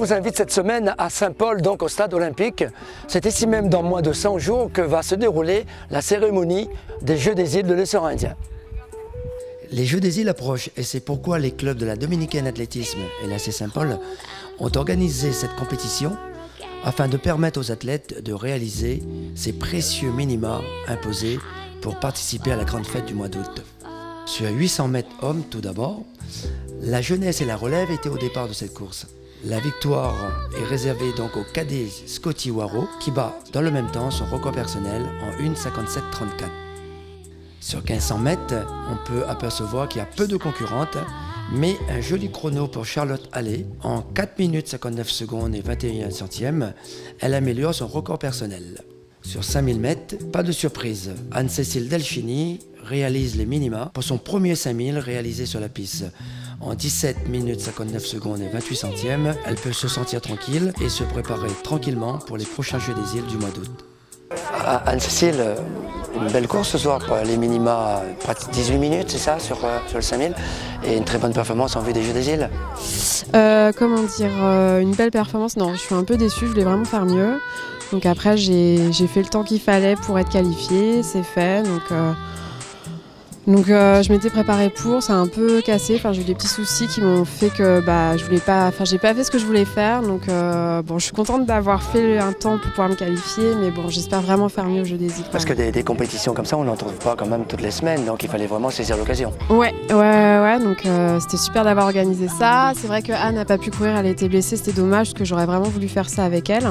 vous invite cette semaine à Saint-Paul, donc au stade olympique. C'est ici même dans moins de 100 jours que va se dérouler la cérémonie des Jeux des îles de l'océan Indien. Les Jeux des îles approchent et c'est pourquoi les clubs de la Dominicaine Athlétisme et l'AC Saint-Paul ont organisé cette compétition afin de permettre aux athlètes de réaliser ces précieux minima imposés pour participer à la grande fête du mois d'août. Sur 800 mètres hommes tout d'abord, la jeunesse et la relève étaient au départ de cette course. La victoire est réservée donc au cadet Scotty Waro qui bat dans le même temps son record personnel en 1:57:34. Sur 1500 mètres, on peut apercevoir qu'il y a peu de concurrentes, mais un joli chrono pour Charlotte Allais. En 4 minutes 59 secondes et 21 centièmes, elle améliore son record personnel. Sur 5000 mètres, pas de surprise. Anne-Cécile Delchini réalise les minima pour son premier 5000 réalisé sur la piste. En 17 minutes 59 secondes et 28 centièmes, elle peut se sentir tranquille et se préparer tranquillement pour les prochains Jeux des îles du mois d'août. Anne-Cécile, une belle course ce soir, les minima, 18 minutes, c'est ça, sur le 5000, et une très bonne performance en vue des Jeux des îles. Comment dire, une belle performance, non, je suis un peu déçue, je voulais vraiment faire mieux. Donc après, j'ai fait le temps qu'il fallait pour être qualifiée, c'est fait. Donc je m'étais préparée pour, ça a un peu cassé. Enfin, j'ai eu des petits soucis qui m'ont fait que je voulais pas, j'ai pas fait ce que je voulais faire. Donc bon, je suis contente d'avoir fait un temps pour pouvoir me qualifier, mais bon, j'espère vraiment faire mieux au Jeux des îles. Parce que des compétitions comme ça, on n'en trouve pas quand même toutes les semaines, donc il fallait vraiment saisir l'occasion. Ouais. Donc c'était super d'avoir organisé ça. C'est vrai que Anne n'a pas pu courir, elle a été blessée, c'était dommage parce que j'aurais vraiment voulu faire ça avec elle.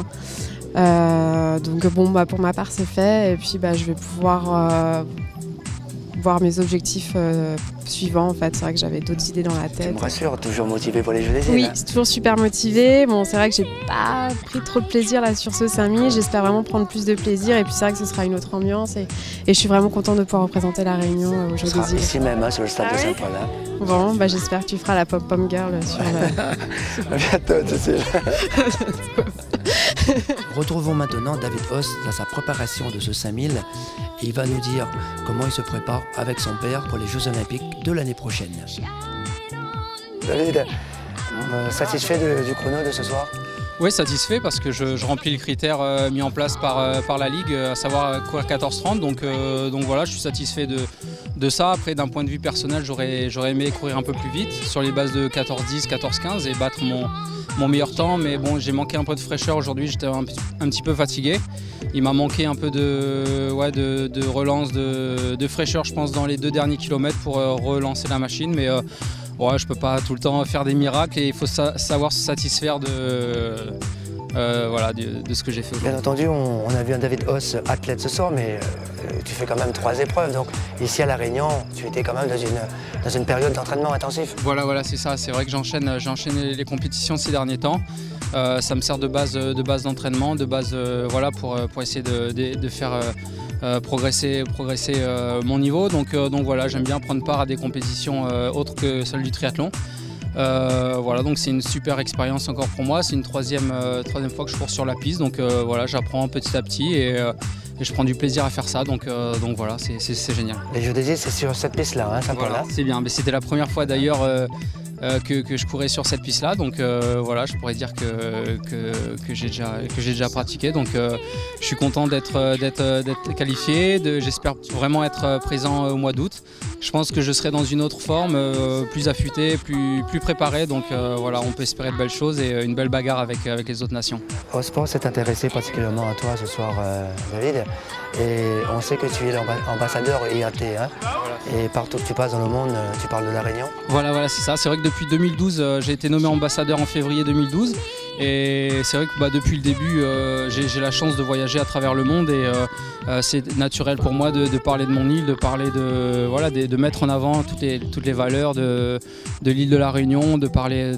Donc bon, pour ma part c'est fait et puis je vais pouvoir voir mes objectifs suivants en fait. C'est vrai que j'avais d'autres idées dans la tête. Tu me rassures, toujours motivée pour les Jeux des îles. Oui, c'est toujours super motivée. Bon, c'est vrai que j'ai pas pris trop de plaisir là sur ce 5000. J'espère vraiment prendre plus de plaisir et puis c'est vrai que ce sera une autre ambiance et je suis vraiment contente de pouvoir représenter la Réunion aux Jeux des îles. Ici même, sur le stade de Saint-Paul. Bon, j'espère que tu feras la pom-pom girl sur le... À bientôt, Cécile. Retrouvons maintenant David Hoss dans sa préparation de ce 5000 et il va nous dire comment il se prépare avec son père pour les Jeux Olympiques de l'année prochaine. David, satisfait du chrono de ce soir? Oui, satisfait parce que je remplis le critère mis en place par la Ligue, à savoir courir 14:30. Donc voilà, je suis satisfait de ça. Après, d'un point de vue personnel, j'aurais aimé courir un peu plus vite sur les bases de 14:10, 14:15 et battre mon meilleur temps. Mais bon, j'ai manqué un peu de fraîcheur aujourd'hui, j'étais un petit peu fatigué. Il m'a manqué un peu de relance, de fraîcheur, je pense, dans les 2 derniers kilomètres pour relancer la machine. Mais ouais, je peux pas tout le temps faire des miracles et il faut savoir se satisfaire de ce que j'ai fait aujourd'hui. Bien entendu, on a vu un David Hoss athlète ce soir, mais tu fais quand même 3 épreuves. Donc ici à La Réunion, tu étais quand même dans une période d'entraînement intensif. Voilà, c'est ça. C'est vrai que j'enchaîne les compétitions ces derniers temps. Ça me sert de base d'entraînement, pour essayer de faire progresser mon niveau. Donc voilà, j'aime bien prendre part à des compétitions autres que celles du triathlon. Donc c'est une super expérience encore pour moi. C'est une troisième fois que je cours sur la piste. Donc j'apprends petit à petit et je prends du plaisir à faire ça. Donc voilà, c'est génial. Les Jeux des îles, c'est sur cette piste-là, hein, voilà, c'est bien. Mais c'était la première fois d'ailleurs que je courais sur cette piste-là. Donc je pourrais dire que j'ai déjà pratiqué. Donc je suis content d'être qualifié. J'espère vraiment être présent au mois d'août. Je pense que je serai dans une autre forme, plus affûtée, plus préparée. Donc on peut espérer de belles choses et une belle bagarre avec les autres nations. Ospo s'est intéressé particulièrement à toi ce soir, David. Et on sait que tu es l'ambassadeur IAT. Hein, et partout que tu passes dans le monde, tu parles de La Réunion. Voilà, c'est ça. C'est vrai que depuis 2012, j'ai été nommé ambassadeur en février 2012. Et c'est vrai que depuis le début, j'ai la chance de voyager à travers le monde et c'est naturel pour moi de parler de mon île, de parler de mettre en avant toutes les valeurs de l'île de La Réunion, d'en parler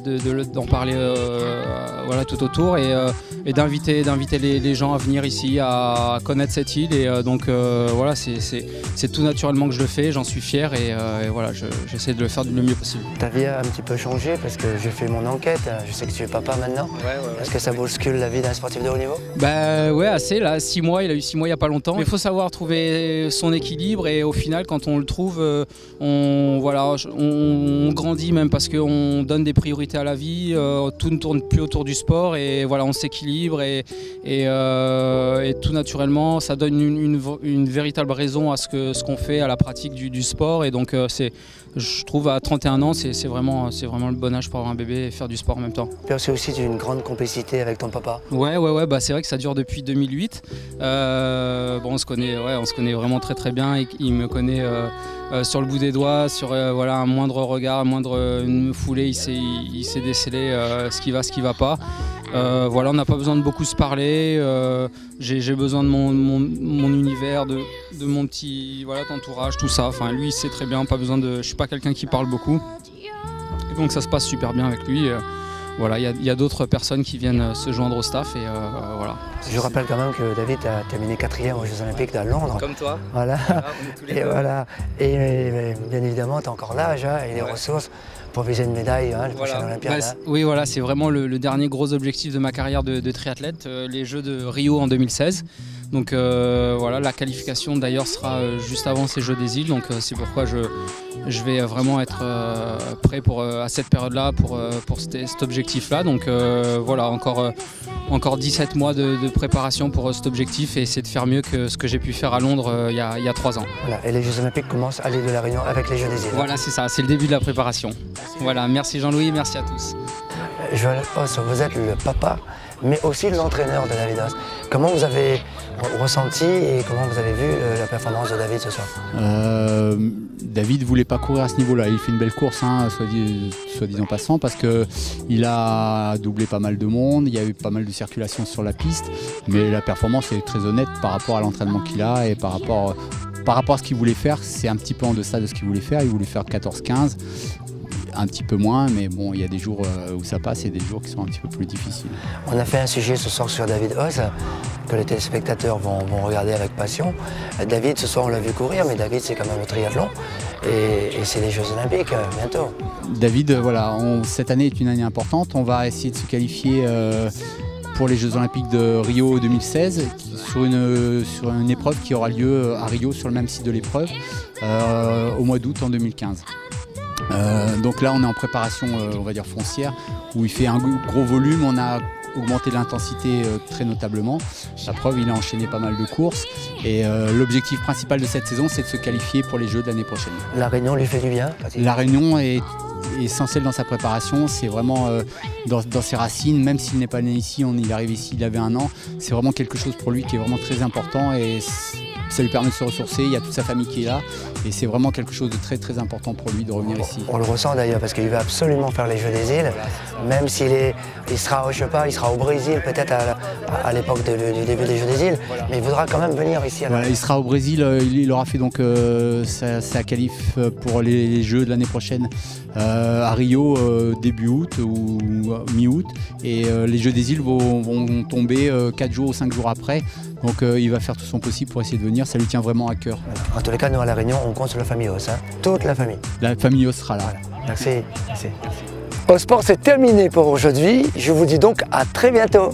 tout autour et d'inviter les gens à venir ici, à connaître cette île. Et c'est tout naturellement que je le fais, j'en suis fier et j'essaie de le faire le mieux possible. Ta vie a un petit peu changé parce que j'ai fait mon enquête, je sais que tu es papa maintenant. Est-ce que ça bouscule la vie d'un sportif de haut niveau? Bah ouais, assez là, 6 mois, il a eu 6 mois il n'y a pas longtemps. Mais il faut savoir trouver son équilibre et au final quand on le trouve, on grandit même parce qu'on donne des priorités à la vie, tout ne tourne plus autour du sport et voilà, on s'équilibre et tout naturellement ça donne une véritable raison à ce qu'on fait, à la pratique du sport et donc je trouve à 31 ans c'est vraiment le bon âge pour avoir un bébé et faire du sport en même temps. C'est aussi une grande complicité avec ton papa. Ouais, bah c'est vrai que ça dure depuis 2008. Bon, on se connaît vraiment très bien et il me connaît sur le bout des doigts, sur voilà, un moindre regard, une foulée, il sait déceler ce qui va pas. Voilà, on n'a pas besoin de beaucoup se parler. J'ai besoin de mon univers, de mon petit entourage, tout ça. Enfin, lui, il sait très bien. Je suis pas quelqu'un qui parle beaucoup. Et donc, ça se passe super bien avec lui. Voilà, il y a d'autres personnes qui viennent se joindre au staff et voilà. Je rappelle quand même que David a terminé 4e aux Jeux Olympiques de Londres. Comme toi. Voilà. Et voilà. Et bien évidemment, tu as encore l'âge et les ressources pour viser une médaille, les prochaines Olympiades. Oui, voilà, c'est vraiment le dernier gros objectif de ma carrière de triathlète, les Jeux de Rio en 2016. Donc voilà, la qualification d'ailleurs sera juste avant ces Jeux des îles, donc c'est pourquoi je vais vraiment être prêt à cette période-là pour cet objectif-là. Donc voilà, encore 17 mois de préparation pour cet objectif et essayer de faire mieux que ce que j'ai pu faire à Londres il y a 3 ans. Voilà, et les Jeux Olympiques commencent à l'île de la Réunion avec les Jeux des îles. Voilà, c'est ça, c'est le début de la préparation. Voilà, merci Jean-Louis, merci à tous. Joël Os, vous êtes le papa, mais aussi l'entraîneur de David Os. Comment vous avez ressenti et comment vous avez vu la performance de David ce soir? David ne voulait pas courir à ce niveau-là. Il fait une belle course, soit disant passant, parce qu'il a doublé pas mal de monde, il y a eu pas mal de circulation sur la piste, mais la performance est très honnête par rapport à l'entraînement qu'il a et par rapport à ce qu'il voulait faire. C'est un petit peu en deçà de ce qu'il voulait faire. Il voulait faire 14-15. Un petit peu moins, mais bon, il y a des jours où ça passe et des jours qui sont un petit peu plus difficiles. On a fait un sujet ce soir sur David Os, que les téléspectateurs vont regarder avec passion. David, ce soir on l'a vu courir, mais David c'est quand même le triathlon et c'est les Jeux Olympiques bientôt. David, voilà, cette année est une année importante. On va essayer de se qualifier pour les Jeux Olympiques de Rio 2016 sur une épreuve qui aura lieu à Rio sur le même site de l'épreuve au mois d'août en 2015. Donc là on est en préparation on va dire foncière où il fait un gros volume, on a augmenté l'intensité très notablement. La preuve, il a enchaîné pas mal de courses et l'objectif principal de cette saison c'est de se qualifier pour les Jeux de l'année prochaine. La Réunion lui fait du bien? La Réunion est essentielle dans sa préparation, c'est vraiment dans ses racines, même s'il n'est pas né ici, il arrive ici, il avait 1 an, c'est vraiment quelque chose pour lui qui est vraiment très important et ça lui permet de se ressourcer, il y a toute sa famille qui est là et c'est vraiment quelque chose de très très important pour lui de revenir ici. On le ressent d'ailleurs parce qu'il veut absolument faire les Jeux des îles, même il sera, je sais pas, il sera au Brésil peut-être à l'époque du début des Jeux des îles, mais il voudra quand même venir ici. Voilà, il sera au Brésil, il aura fait donc sa qualif pour les Jeux de l'année prochaine à Rio début août ou mi-août et les Jeux des îles vont tomber 4 jours ou 5 jours après. Donc il va faire tout son possible pour essayer de venir, ça lui tient vraiment à cœur. En tous les cas, nous à La Réunion, on compte sur la famille Os, toute la famille. La famille Os sera là. Voilà. Merci. Au sport, c'est terminé pour aujourd'hui. Je vous dis donc à très bientôt.